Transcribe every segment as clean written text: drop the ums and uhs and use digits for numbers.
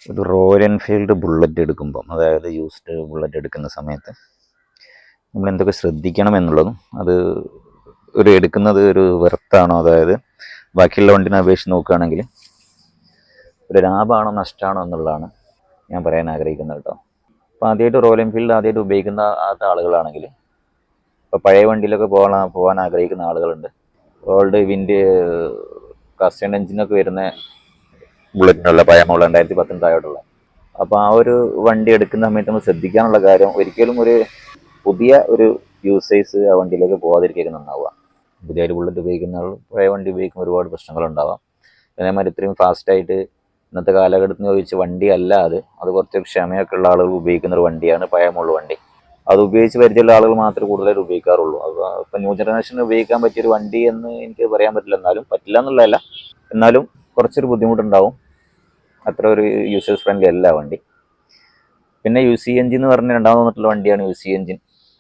ഒരു royal Enfield bullet എടുക്കുമ്പം, അതായത് യൂസ്ഡ് ബുള്ളറ്റ് എടുക്കുന്ന സമയത്ത് നമ്മൾ എന്തൊക്കെ ശ്രദ്ധിക്കണം എന്നുള്ളതും, അത് എടുക്കുന്നത് ഒരു വെർത്താണോ, അതായത് ബാക്കിയുള്ള വണ്ടിനെ അപേക്ഷിച്ച് നോക്കുകയാണെങ്കിൽ ഒരു ലാഭമാണോ നഷ്ടമാണോ എന്നുള്ളതാണ് ഞാൻ പറയാൻ ആഗ്രഹിക്കുന്നത് കേട്ടോ. അപ്പോൾ ആദ്യമായിട്ട് റോയൽ എൻഫീൽഡ് ആദ്യമായിട്ട് ഉപയോഗിക്കുന്ന ആളുകളാണെങ്കിൽ, ഇപ്പോൾ പഴയ വണ്ടിയിലൊക്കെ പോകാൻ ആഗ്രഹിക്കുന്ന ആളുകളുണ്ട്. ഓൾഡ് വിൻഡ് കസ്റ്റേൺ എഞ്ചിനൊക്കെ വരുന്ന ബുള്ളറ്റിനുള്ള പഴയ മോഡൽ 2010 താഴോട്ടുള്ള. അപ്പോൾ ആ ഒരു വണ്ടി എടുക്കുന്ന സമയത്ത് നമ്മൾ ശ്രദ്ധിക്കാനുള്ള കാര്യം, ഒരിക്കലും ഒരു പുതിയ ഒരു യൂസേഴ്സ് ആ വണ്ടിയിലേക്ക് പോകാതിരിക്കും നന്നാവുക. പുതിയൊരു ബുള്ളറ്റ് ഉപയോഗിക്കുന്ന ആൾ പഴയ വണ്ടി ഉപയോഗിക്കുമ്പോൾ ഒരുപാട് പ്രശ്നങ്ങളുണ്ടാവാം. അതേമാതിരി ഇത്രയും ഫാസ്റ്റായിട്ട് ഇന്നത്തെ കാലഘട്ടത്തിന് ചോദിച്ച് വണ്ടി അല്ലാതെ അത് കുറച്ച് ക്ഷമയൊക്കെ ഉള്ള ആളുകൾ ഉപയോഗിക്കുന്ന ഒരു വണ്ടിയാണ് പഴയ മോഡൽ വണ്ടി. അത് ഉപയോഗിച്ച് പരിചയമുള്ള ആളുകൾ മാത്രമേ കൂടുതലായിട്ട് ഉപയോഗിക്കാറുള്ളൂ. അപ്പോൾ ഇപ്പം ന്യൂ ജനറേഷന് ഉപയോഗിക്കാൻ പറ്റിയൊരു വണ്ടി എന്ന് എനിക്ക് പറയാൻ പറ്റില്ല. എന്നാലും പറ്റില്ല എന്നുള്ളതല്ല, എന്നാലും കുറച്ചൊരു ബുദ്ധിമുട്ടുണ്ടാവും. അത്ര ഒരു യൂസേഴ്സ് ഫ്രണ്ട്ലി അല്ല വണ്ടി. പിന്നെ UC എഞ്ചിൻ എന്ന് പറഞ്ഞ രണ്ടാമത് വന്നിട്ടുള്ള വണ്ടിയാണ് UC എഞ്ചിൻ.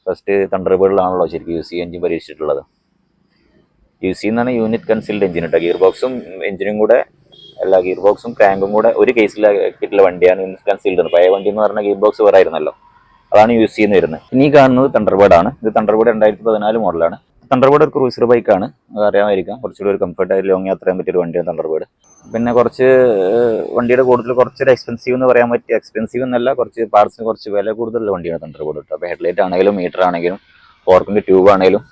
ഫസ്റ്റ് തണ്ടർബേർഡിലാണല്ലോ ശരിക്കും UC എഞ്ചിൻ പരീക്ഷിച്ചിട്ടുള്ളത്. UC എന്നാണ് യൂണിറ്റ് കൺസീൽഡ് എഞ്ചിൻ കേട്ടോ. ഗിയർ ബോക്സും എഞ്ചിനും കൂടെ അല്ല, ഗിയർ ബോക്സും ക്രാങ്കും കൂടെ ഒരു കേസിലാക്കിയിട്ടുള്ള വണ്ടിയാണ് യൂണിറ്റ് കൺസീൽഡ്. പഴയ വണ്ടി എന്ന് പറഞ്ഞാൽ ഗിയർ ബോക്സ് വേറെ ആയിരുന്നല്ലോ, അതാണ് UC എന്ന് വരുന്നത്. ഇനി കാണുന്നത് തണ്ടർബേർഡാണ്. ഇത് തണ്ടർബേർഡ് 2014 മോഡലാണ്. തണ്ടർബേർഡ് ഒരു ക്രൂസർ ബൈക്കാണ്, അത് അറിയാമായിരിക്കാം. കുറച്ചുകൂടി ഒരു കംഫർട്ടായി ലോങ് യാത്ര ചെയ്യാൻ പറ്റിയൊരു വണ്ടിയാണ് തണ്ടർബേർഡ്. പിന്നെ കുറച്ച് വണ്ടിയുടെ കൂടുതൽ കുറച്ചൊരു എക്സ്പെൻസീവ് എന്ന് പറയാൻ പറ്റിയ, എക്സ്പെൻസീവ് എന്നല്ല, കുറച്ച് പാർട്സിന് കുറച്ച് വില കൂടുതലുള്ള വണ്ടിയാണ് തണ്ടർബേർഡ് കേട്ടോ. അപ്പോൾ ഹെഡ്ലൈറ്റ് ആണെങ്കിലും മീറ്റർ ആണെങ്കിലും ഫോർക്കിൻ്റെ ട്യൂബ് ആണെങ്കിലും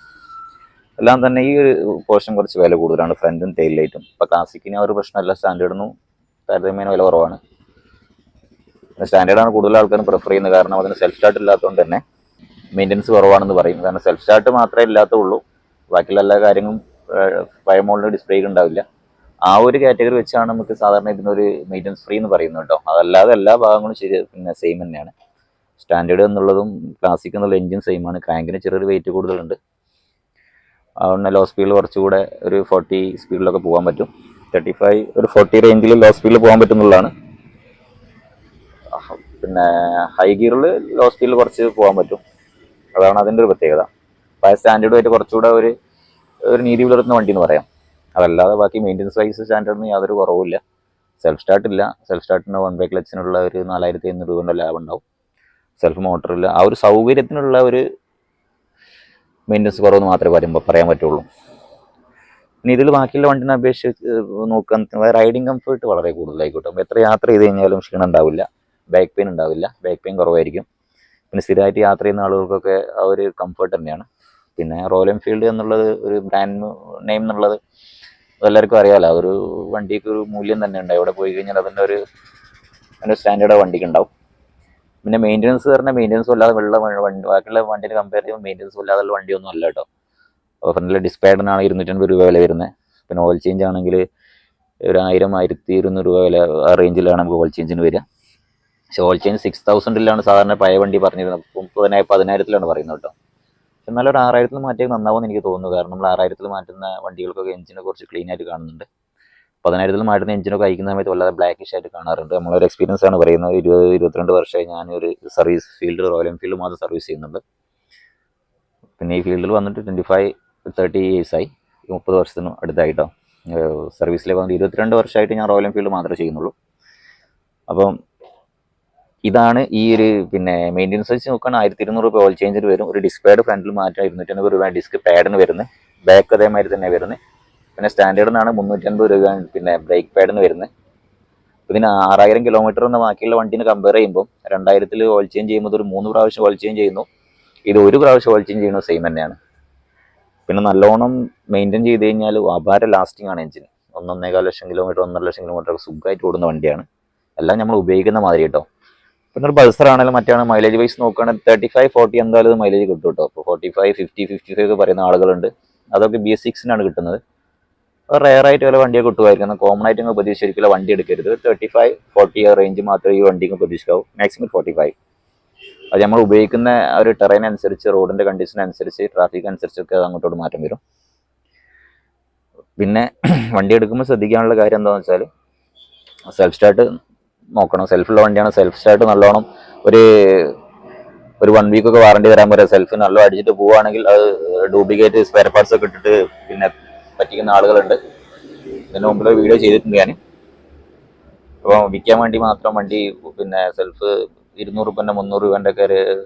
എല്ലാം തന്നെ ഈ ഒരു പോർഷൻ കുറച്ച് വില കൂടുതലാണ്, ഫ്രണ്ടും ടെയിൽ ലൈറ്റും. ഇപ്പോൾ ക്ലാസിക്കിന് ആ ഒരു പ്രശ്നമല്ല, സ്റ്റാൻഡേർഡിനും താരതമ്യേന വില കുറവാണ്. സ്റ്റാൻഡേർഡാണ് കൂടുതൽ ആൾക്കാരും പ്രിഫർ ചെയ്യുന്നത്, കാരണം അതിന് സെൽഫ് സ്റ്റാർട്ട് ഇല്ലാത്തതുകൊണ്ട് തന്നെ മെയിൻ്റനൻസ് കുറവാണെന്ന് പറയും. കാരണം സെൽഫ് സ്റ്റാർട്ട് മാത്രമേ ഇല്ലാത്തുള്ളൂ, ബാക്കിയുള്ള എല്ലാ കാര്യങ്ങളും പഴയ മോഡലിന് ഡിസ്പ്ലേക്ക് ഉണ്ടാവില്ല. ആ ഒരു കാറ്റഗറി വെച്ചാണ് നമുക്ക് സാധാരണ ഇതിനൊരു മെയിൻ്റനൻസ് ഫ്രീ എന്ന് പറയുന്നത് കേട്ടോ. അതല്ലാതെ എല്ലാ ഭാഗങ്ങളും പിന്നെ സെയിം തന്നെയാണ്. സ്റ്റാൻഡേർഡ് എന്നുള്ളതും ക്ലാസിക് എന്നുള്ള എഞ്ചിൻ സെയിം ആണ്. ക്രാങ്കിന് ചെറിയൊരു വെയിറ്റ് കൂടുതലുണ്ട്, അതുകൊണ്ട് ലോ സ്പീഡിൽ കുറച്ചുകൂടെ ഒരു 40 സ്പീഡിലൊക്കെ പോകാൻ പറ്റും. 35 ഒരു 40 റേഞ്ചിൽ ലോ സ്പീഡിൽ പോകാൻ പറ്റുന്നുള്ളതാണ്. പിന്നെ ഹൈ ഗിയറിൽ ലോ സ്പീഡിൽ കുറച്ച് പോകാൻ പറ്റും, അതാണ് അതിൻ്റെ ഒരു പ്രത്യേകത. അപ്പോൾ സ്റ്റാൻഡേർഡുമായിട്ട് കുറച്ചുകൂടെ ഒരു നീതി പുലർത്തുന്ന വണ്ടി എന്ന് പറയാം. അതല്ലാതെ ബാക്കി മെയിൻ്റനൻസ് വൈസ് സ്റ്റാൻഡേർഡിന് യാതൊരു കുറവുമില്ല. സെൽഫ് സ്റ്റാർട്ടില്ല. സെൽഫ് സ്റ്റാർട്ടിന് 1 ബൈ ക്ലച്ചിനുള്ള ഒരു 4500 രൂപയുടെ ലാഭം ഉണ്ടാവും. സെൽഫ് മോട്ടറില്ല. ആ ഒരു സൗകര്യത്തിനുള്ള ഒരു മെയിൻ്റനൻസ് കുറവെന്ന് മാത്രമേ പറയാൻ പറ്റുള്ളൂ. പിന്നെ ഇതിൽ ബാക്കിയുള്ള വണ്ടിനെ അപേക്ഷിച്ച് നോക്കാൻ റൈഡിങ് കംഫർട്ട് വളരെ കൂടുതലായിക്കോട്ടെ. എത്ര യാത്ര ചെയ്ത് കഴിഞ്ഞാലും ക്ഷീണം ഉണ്ടാവില്ല, ബാക്ക് പെയിൻ ഉണ്ടാവില്ല, ബാക്ക് പെയിൻ കുറവായിരിക്കും. പിന്നെ സ്ഥിരമായിട്ട് യാത്ര ചെയ്യുന്ന ആളുകൾക്കൊക്കെ ആ ഒരു കംഫർട്ട് തന്നെയാണ്. പിന്നെ റോയൽ എൻഫീൽഡ് എന്നുള്ളത് ഒരു ബ്രാൻഡ് നെയിം എന്നുള്ളത് എല്ലാവർക്കും അറിയാമല്ലോ. ഒരു വണ്ടിക്ക് ഒരു മൂല്യം തന്നെ ഉണ്ട്. എവിടെ പോയി കഴിഞ്ഞാൽ അതിൻ്റെ ഒരു സ്റ്റാൻഡേർഡ് വണ്ടിക്ക് ഉണ്ടാവും. പിന്നെ മെയിൻ്റനൻസ് പറഞ്ഞാൽ മെയിൻ്റനൻസും അല്ലാതെ ബാക്കിയുള്ള വണ്ടിനെ കമ്പയർ ചെയ്യുമ്പോൾ മെയിൻ്റനൻസും അല്ലാതെ വണ്ടിയൊന്നും അല്ല കേട്ടോ. അപ്പോൾ ഫ്രണ്ടിലെ ഡിസ്പാഡിനാണ് 250 രൂപ വില വരുന്നത്. പിന്നെ ഓയിൽ ചേഞ്ച് ആണെങ്കിൽ ഒരു 1000-1200 രൂപ വില ആ റേഞ്ചിലാണ് നമുക്ക് ഓയിൽ ചേഞ്ചിന് വരിക. പക്ഷേ ഓയിൽ ചേഞ്ച് 6000-ലാണ് സാധാരണ പഴയ വണ്ടി പറഞ്ഞിരുന്നത്. 10,000-ലാണ് പറയുന്നത് കേട്ടോ. എന്നാലും ഒരു 6000 മാറ്റിയാൽ നന്നാവുമെന്ന് എനിക്ക് തോന്നുന്നു. കാരണം നമ്മൾ 6000 മാറ്റുന്ന വണ്ടികൾക്കൊക്കെ എഞ്ചിനെ കുറച്ച് ക്ലീൻ ആയിട്ട് കാണുന്നുണ്ട്. 10,000 മാറ്റുന്ന എഞ്ചിനൊക്കെ അയക്കുന്ന സമയത്ത് വല്ലാതെ ബ്ലാക്കിഷ് ആയിട്ട് കാണാറുണ്ട്. നമ്മളൊരു എക്സ്പീരിയൻസ് ആണ് പറയുന്നത്. 20-22 വർഷമായി ഞാനൊരു സർവീസ് ഫീൽഡ്, റോയൽ എൻഫീൽഡ് മാത്രം സർവീസ് ചെയ്യുന്നുണ്ട്. പിന്നെ ഈ ഫീൽഡിൽ വന്നിട്ട് 25-30 ഇയേഴ്സായി, 30 വർഷത്തിന് അടുത്തായിട്ടോ. സർവീസിലേക്ക് വന്നിട്ട് 22 വർഷമായിട്ട് ഞാൻ റോയൽ എൻഫീൽഡ് മാത്രമേ ചെയ്യുന്നുള്ളൂ. അപ്പം ഇതാണ് ഈ ഒരു പിന്നെ മെയിൻ്റനൻസ് വെച്ച് നോക്കുകയാണെങ്കിൽ 1200 രൂപ ഓയിൽ ചേഞ്ചിന് വരും. ഒരു ഡിസ്ക് പാഡ് ഫ്രണ്ടിൽ മാറ്റാൻ 250 രൂപ ഡിസ്ക് പാഡിന് വരുന്നത്. ബാക്ക് അതേമാതിരി തന്നെ വരുന്നത്. പിന്നെ സ്റ്റാൻഡേർഡിനാണ് 350 രൂപ പിന്നെ ബ്രേക്ക് പാഡിന് വരുന്നത്. ഇതിന് 6000 കിലോമീറ്റർ എന്ന ബാക്കിയുള്ള വണ്ടിനെ കമ്പയർ ചെയ്യുമ്പോൾ 2000 ഓയിൽ ചേഞ്ച് ചെയ്യുമ്പോൾ ഒരു 3 പ്രാവശ്യം ഓയിൽ ചേഞ്ച് ചെയ്യുന്നു. ഇത് ഒരു പ്രാവശ്യം ഓയിൽ ചേഞ്ച് ചെയ്യുന്നത് സെയിം തന്നെയാണ്. പിന്നെ നല്ലോണം മെയിൻറ്റെയിൻ ചെയ്ത് കഴിഞ്ഞാൽ അപാര ലാസ്റ്റിംഗ് ആണ് എഞ്ചിന്. 1.25 ലക്ഷം കിലോമീറ്റർ 1.5 ലക്ഷം കിലോമീറ്റർ ഒക്കെ സുഖമായിട്ട് ഓടുന്ന വണ്ടിയാണ്. എല്ലാം നമ്മൾ ഉപയോഗിക്കുന്ന മാതിരി കേട്ടോ. പിന്നെ ഒരു പൾസർ ആണെങ്കിലും മറ്റാണ് മൈലേജ് വൈസ് നോക്കുകയാണെങ്കിൽ 35-40 എന്തായാലും മൈലേജ് കിട്ടും കേട്ടോ. അപ്പോൾ 45, 50, 55 ഒക്കെ പറയുന്ന ആളുകളുണ്ട്. അതൊക്കെ BS6-നാണ് കിട്ടുന്നത്. റെയറായിട്ട് വല്ല വണ്ടിയൊക്കെ കിട്ടുമായിരിക്കും. കോമൺ ആയിട്ട് നിങ്ങൾ പ്രതീക്ഷിച്ചിരിക്കില്ല വണ്ടി എടുക്കരുത്. 35-40 റേഞ്ച് മാത്രമേ ഈ വണ്ടിക്ക് പ്രതീക്ഷിക്കാവൂ. മാക്സിമം 45. അത് നമ്മൾ ഉപയോഗിക്കുന്ന ഒരു ടെറൈൻ അനുസരിച്ച്, റോഡിൻ്റെ കണ്ടീഷൻ അനുസരിച്ച്, ട്രാഫിക് അനുസരിച്ചൊക്കെ അത് അങ്ങോട്ടോട്ട് മാറ്റം വരും. പിന്നെ വണ്ടി എടുക്കുമ്പോൾ ശ്രദ്ധിക്കാനുള്ള കാര്യം എന്താണെന്ന് വെച്ചാൽ സെൽഫ് സ്റ്റാർട്ട് നോക്കണം. സെൽഫുള്ള വണ്ടിയാണ്. സെൽഫ് സ്റ്റാർട്ട് നല്ലോണം ഒരു 1 വീക്കൊക്കെ വാറണ്ടി തരാൻ പറയാം. സെൽഫ് നല്ല അടിച്ചിട്ട് പോവുകയാണെങ്കിൽ അത് ഡ്യൂപ്ലിക്കേറ്റ് സ്പെയർ പാർട്സ് ഒക്കെ ഇട്ടിട്ട് പിന്നെ പറ്റിക്കുന്ന ആളുകളുണ്ട്. ഇതിന് മുമ്പിൽ വീഡിയോ ചെയ്തിട്ടുണ്ട് ഞാൻ. അപ്പോൾ വിൽക്കാൻ വേണ്ടി മാത്രം വണ്ടി പിന്നെ സെൽഫ് 200 രൂപേൻ്റെ 300 രൂപേൻ്റെ ഒക്കെ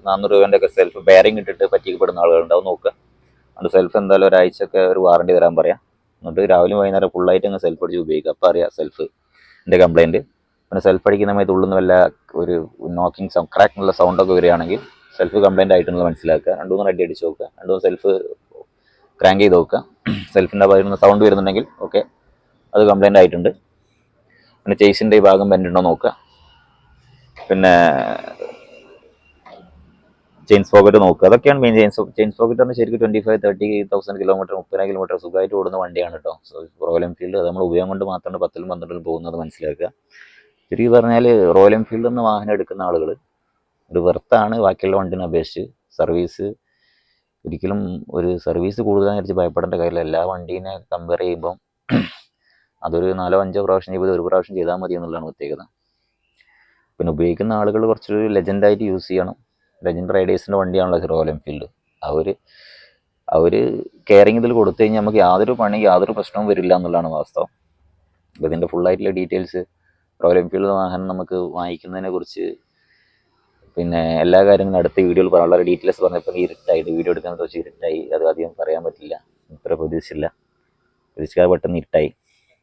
400 രൂപേൻ്റെ ഒക്കെ സെൽഫ് ബെയറിംഗ് ഇട്ടിട്ട് പറ്റിക്കപ്പെടുന്ന ആളുകളുണ്ടാവും. നോക്കുക, അത് സെൽഫ് എന്തായാലും ഒരാഴ്ചയൊക്കെ ഒരു വാറണ്ടി തരാൻ പറയാം. എന്നിട്ട് രാവിലെ വൈകുന്നേരം ഫുള്ളായിട്ട് അങ്ങ് സെൽഫ് അടിച്ച് ഉപയോഗിക്കുക. അപ്പോൾ അറിയാം സെൽഫിൻ്റെ കംപ്ലയിൻറ്റ്. പിന്നെ സെൽഫ് അടിക്കുന്ന സമയത്ത് ഉള്ളുന്ന വല്ല ഒരു നോക്കിങ് സൗണ്ട് ക്രാക്ക് എന്നുള്ള സൗണ്ടൊക്കെ വരികയാണെങ്കിൽ സെൽഫ് കംപ്ലയിൻ്റ് ആയിട്ടുള്ളത് മനസ്സിലാക്കുക. 2-3 അടി അടിച്ച് നോക്കുക, 2 സെൽഫ് ക്രാങ്ക് ചെയ്ത് നോക്കുക. സെൽഫിൻ്റെ വരുന്ന സൗണ്ട് വരുന്നുണ്ടെങ്കിൽ ഓക്കെ, അത് കംപ്ലയിൻ്റ് ആയിട്ടുണ്ട്. പിന്നെ ചേസിൻ്റെ ഈ ഭാഗം ബെൻഡ് ഉണ്ടോ നോക്കുക. പിന്നെ ചെയിൻ പോക്കറ്റ് നോക്കുക. അതൊക്കെയാണ് മെയിൻ. ചെയിൻ പോക്കറ്റ് പറഞ്ഞാൽ ശരിക്കും 25-30,000 കിലോമീറ്റർ 30 കിലോമീറ്റർ സുഖമായിട്ട് ഓടുന്ന വണ്ടിയാണ് കേട്ടോ. സോ റോയൽ എൻഫീൽഡ് അത് നമ്മൾ ഉപയോഗം കൊണ്ട് മാത്രമാണ് 10-ലും 12-ലും പോകുന്നത് മനസ്സിലാക്കുക. ശരിക്കും പറഞ്ഞാൽ റോയൽ എൻഫീൽഡിൽ നിന്ന് വാഹനം എടുക്കുന്ന ആളുകൾ ഒരു വെർത്താണ് ബാക്കിയുള്ള വണ്ടിനെ അപേക്ഷിച്ച്. സർവീസ് ഒരിക്കലും ഒരു സർവീസ് കൂടുതലാണെന്ന് വിചാരിച്ച് ഭയപ്പെടേണ്ട കാര്യമില്ല. എല്ലാ വണ്ടീനെ കമ്പയർ ചെയ്യുമ്പം അതൊരു 4-5 പ്രാവശ്യം ചെയ്ത് ഒരു പ്രാവശ്യം ചെയ്താൽ മതി എന്നുള്ളതാണ് പ്രത്യേകത. പിന്നെ ഉപയോഗിക്കുന്ന ആളുകൾ കുറച്ചൊരു ലെജൻഡായിട്ട് യൂസ് ചെയ്യണം. ലെജൻഡ് റൈഡേഴ്സിൻ്റെ വണ്ടിയാണല്ലോ റോയൽ എൻഫീൽഡ്. അവർ കെയറിങ് ഇതിൽ കൊടുത്തു കഴിഞ്ഞാൽ നമുക്ക് യാതൊരു പ്രശ്നവും വരില്ല എന്നുള്ളതാണ് വാസ്തവം. അപ്പോൾ ഇതിൻ്റെ ഫുള്ളായിട്ടുള്ള ഡീറ്റെയിൽസ് റോയൽ എൻഫീൽഡ് വാഹനം നമുക്ക് വാങ്ങിക്കുന്നതിനെ കുറിച്ച് പിന്നെ എല്ലാ കാര്യങ്ങളും അടുത്ത വീഡിയോയിൽ പറയാം. വളരെ ഡീറ്റെയിൽസ് പറഞ്ഞപ്പോൾ ഇരുട്ടായിട്ട് വീഡിയോ എടുക്കാൻ കുറച്ച് ഇരുട്ടായി. അത് അധികം പറയാൻ പറ്റില്ല, ഇത്ര പ്രതീക്ഷിക്കാതെ പെട്ടെന്ന് ഇരുട്ടായി.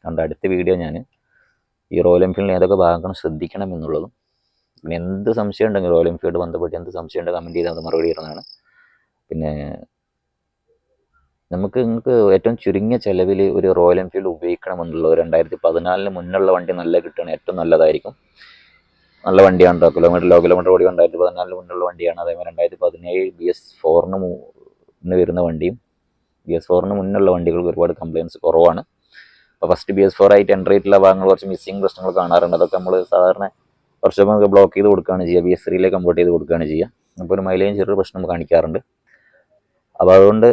അതുകൊണ്ട് അടുത്ത വീഡിയോ ഞാൻ ഈ റോയൽ എൻഫീൽഡിൽ ഏതൊക്കെ ഭാഗങ്ങൾ ശ്രദ്ധിക്കണം എന്നുള്ളതും പിന്നെ എന്ത് സംശയം ഉണ്ടെങ്കിൽ റോയൽ എൻഫീൽഡ് ബന്ധപ്പെട്ട് എന്ത് സംശയം ഉണ്ടെങ്കിൽ കമൻറ്റ് ചെയ്താൽ അത് മറുപടി തരുന്നതാണ്. പിന്നെ നിങ്ങൾക്ക് ഏറ്റവും ചുരുങ്ങിയ ചിലവിൽ ഒരു റോയൽ എൻഫീൽഡ് ഉപയോഗിക്കണമെന്നുള്ള 2014 മുന്നുള്ള വണ്ടി നല്ല കിട്ടുകയാണെങ്കിൽ ഏറ്റവും നല്ലതായിരിക്കും. നല്ല വണ്ടിയാണ് കേട്ടോ. ലോ കിലോമീറ്റർ ഓടി 2014 മുന്നുള്ള വണ്ടിയാണ്. അതേപോലെ 2017 BS4 വരുന്ന വണ്ടിയും BS4 മുന്നുള്ള വണ്ടികൾക്ക് ഒരുപാട് കംപ്ലയിൻറ്റ്സ് കുറവാണ്. അപ്പോൾ ഫസ്റ്റ് BS4 ആയിട്ട് എൻ്റർ ചെയ്തിട്ടുള്ള ഭാഗങ്ങൾ കുറച്ച് മിസ്സിങ് പ്രശ്നങ്ങൾ കാണാറുണ്ട്. അതൊക്കെ നമ്മൾ സാധാരണ കുറച്ചൊക്കെ നമുക്ക് ബ്ലോക്ക് ചെയ്ത് കൊടുക്കുകയാണ് ചെയ്യുക, BS3 കൺവേർട്ട് ചെയ്ത് കൊടുക്കുകയാണ് ചെയ്യുക. അപ്പോൾ ഒരു മൈലേജ് ചെറിയൊരു പ്രശ്നം കാണിക്കാറുണ്ട്. അപ്പോൾ അതുകൊണ്ട്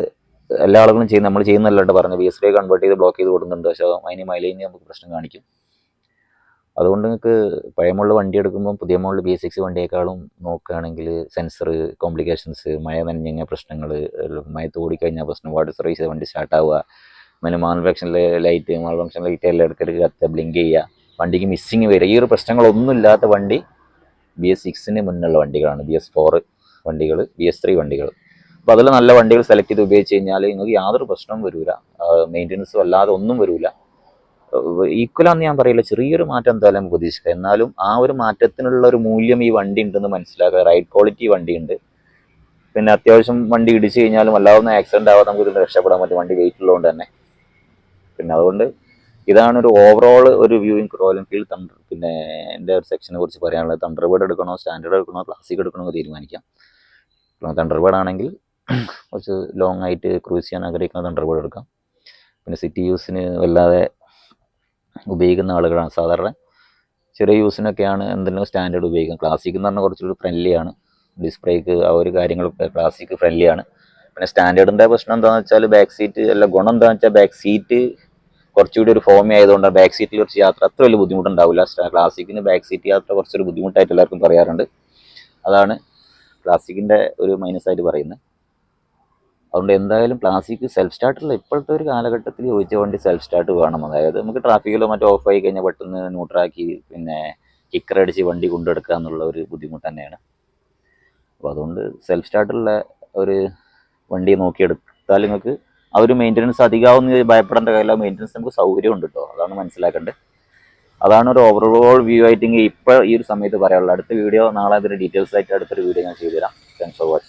എല്ലാ ആളുകളും നമ്മൾ ചെയ്യുന്നതല്ലാണ്ട് പറഞ്ഞ് BS3 കൺവേർട്ട് ചെയ്ത് ബ്ലോക്ക് ചെയ്ത് കൊടുക്കുന്നുണ്ട്. പക്ഷേ അതിന് മൈലേജിന് നമുക്ക് പ്രശ്നം കാണിക്കും. അതുകൊണ്ട് നിങ്ങൾക്ക് പഴയ മോഡൽ വണ്ടി എടുക്കുമ്പോൾ പുതിയ മോഡൽ BS6 വണ്ടിയേക്കാളും നോക്കുകയാണെങ്കിൽ സെൻസർ കോംപ്ലിക്കേഷൻസ്, മഴ നനഞ്ഞ പ്രശ്നങ്ങൾ, മഴത്ത് ഓടിക്കഴിഞ്ഞാൽ പ്രശ്നം, വാട്ടർ സർവീസ് ചെയ്ത് വണ്ടി സ്റ്റാർട്ടാവുക, പിന്നെ മാൽഫങ്ഷൻ ലൈറ്റ് എല്ലാം ഇടയ്ക്കിടയ്ക്ക് കത്തുക, ബ്ലിങ്ക് ചെയ്യുക, വണ്ടിക്ക് മിസ്സിങ് വരിക, ഈ ഒരു പ്രശ്നങ്ങളൊന്നും ഇല്ലാത്ത വണ്ടി BS6 മുന്നുള്ള വണ്ടികളാണ്. BS4 വണ്ടികൾ, BS3 വണ്ടികൾ. അപ്പോൾ അതിൽ നല്ല വണ്ടികൾ സെലക്ട് ചെയ്ത് ഉപയോഗിച്ച് കഴിഞ്ഞാൽ നിങ്ങൾക്ക് യാതൊരു പ്രശ്നവും വരില്ല. മെയിൻ്റനൻസും അല്ലാതെ ഒന്നും വരില്ല. ഈക്വലാന്ന് ഞാൻ പറയില്ല, ചെറിയൊരു മാറ്റം എന്തായാലും നമുക്ക് പ്രതീക്ഷിക്കാം. എന്നാലും ആ ഒരു മാറ്റത്തിനുള്ള ഒരു മൂല്യം ഈ വണ്ടി ഉണ്ടെന്ന് മനസ്സിലാക്കുക. റൈഡ് ക്വാളിറ്റി വണ്ടിയുണ്ട്. പിന്നെ അത്യാവശ്യം വണ്ടി ഇടിച്ചു കഴിഞ്ഞാലും അല്ലാതെ ആക്സിഡൻ്റ് ആവാതെ നമുക്ക് ഇതിൽ രക്ഷപ്പെടാൻ പറ്റും, വണ്ടി വെയിറ്റ് ഉള്ളതുകൊണ്ട് തന്നെ. പിന്നെ അതുകൊണ്ട് ഇതാണ് ഒരു ഓവറോൾ ഒരു വ്യൂയിങ് റോയൽ എൻഫീൽഡ് തണ്ടർ. പിന്നെ എൻ്റെ ഒരു സെക്ഷനെ കുറിച്ച് പറയാനുള്ളത് തണ്ടർബേർഡ് എടുക്കണോ, സ്റ്റാൻഡേർഡ് എടുക്കണോ, ക്ലാസിക് എടുക്കണോ തീരുമാനിക്കാം. തണ്ടർബേർഡ് ആണെങ്കിൽ കുറച്ച് ലോങ് ആയിട്ട് ക്രൂസ് ചെയ്യാൻ ആഗ്രഹിക്കുന്ന തണ്ടർബേർഡ് എടുക്കാം. പിന്നെ സിറ്റി യൂസിന് വല്ലാതെ ഉപയോഗിക്കുന്ന ആളുകളാണ് സാധാരണ ചെറിയ യൂസിനൊക്കെയാണ് എന്തെങ്കിലും സ്റ്റാൻഡേർഡ് ഉപയോഗിക്കാം. ക്ലാസിക് എന്ന് പറഞ്ഞാൽ കുറച്ചൊരു ഫ്രണ്ട്ലിയാണ്, ഡിസ്പ്ലേക്ക് ആ ഒരു കാര്യങ്ങളൊക്കെ ക്ലാസിക് ഫ്രണ്ട്ലിയാണ്. പിന്നെ സ്റ്റാൻഡേർഡിൻ്റെ പ്രശ്നം എന്താണെന്ന് വെച്ചാൽ ബാക്ക് സീറ്റ് ഗുണം എന്താണെന്ന് വെച്ചാൽ ബാക്ക് സീറ്റ് കുറച്ചുകൂടി ഒരു ഫോമി ആയതുകൊണ്ട് ബാക്ക് സീറ്റിൽ കുറച്ച് യാത്ര അത്ര വലിയ ബുദ്ധിമുട്ടുണ്ടാവില്ല. ക്ലാസിക്കിന് ബാക്ക് സീറ്റ് യാത്ര കുറച്ചൊരു ബുദ്ധിമുട്ടായിട്ട് എല്ലാവർക്കും പറയാറുണ്ട്. അതാണ് ക്ലാസിക്കിൻ്റെ ഒരു മൈനസായിട്ട് പറയുന്നത്. അതുകൊണ്ട് എന്തായാലും ക്ലാസിക് സെൽഫ് സ്റ്റാർട്ടുള്ള ഇപ്പോഴത്തെ ഒരു കാലഘട്ടത്തിൽ ചോദിച്ച വണ്ടി സെൽഫ് സ്റ്റാർട്ട് വേണം. അതായത് നമുക്ക് ട്രാഫിക്കിലോ മറ്റോ ഓഫായി കഴിഞ്ഞാൽ പെട്ടെന്ന് ന്യൂട്രാക്കി പിന്നെ കിക്കർ അടിച്ച് വണ്ടി കൊണ്ടെടുക്കുക എന്നുള്ള ഒരു ബുദ്ധിമുട്ട് തന്നെയാണ്. അപ്പോൾ അതുകൊണ്ട് സെൽഫ് സ്റ്റാർട്ടുള്ള ഒരു വണ്ടി നോക്കിയെടുത്താൽ നിങ്ങൾക്ക് ആ ഒരു മെയിൻ്റനൻസ് അധികമാവുന്ന ഭയപ്പെടേണ്ട കാര്യമില്ല. മെയിൻ്റനൻസ് നമുക്ക് സൗകര്യമുണ്ട് കേട്ടോ, അതാണ് മനസ്സിലാക്കേണ്ടത്. അതാണ് ഒരു ഓവറോൾ വ്യൂ ആയിട്ട് ഇപ്പോൾ ഈ ഒരു സമയത്ത് പറയാനുള്ളത്. അടുത്ത വീഡിയോ നാളെ അതിൻ്റെ ഡീറ്റെയിൽസ് ആയിട്ട് അടുത്തൊരു വീഡിയോ ഞാൻ ചെയ്തുതരാം. Thanks for watching.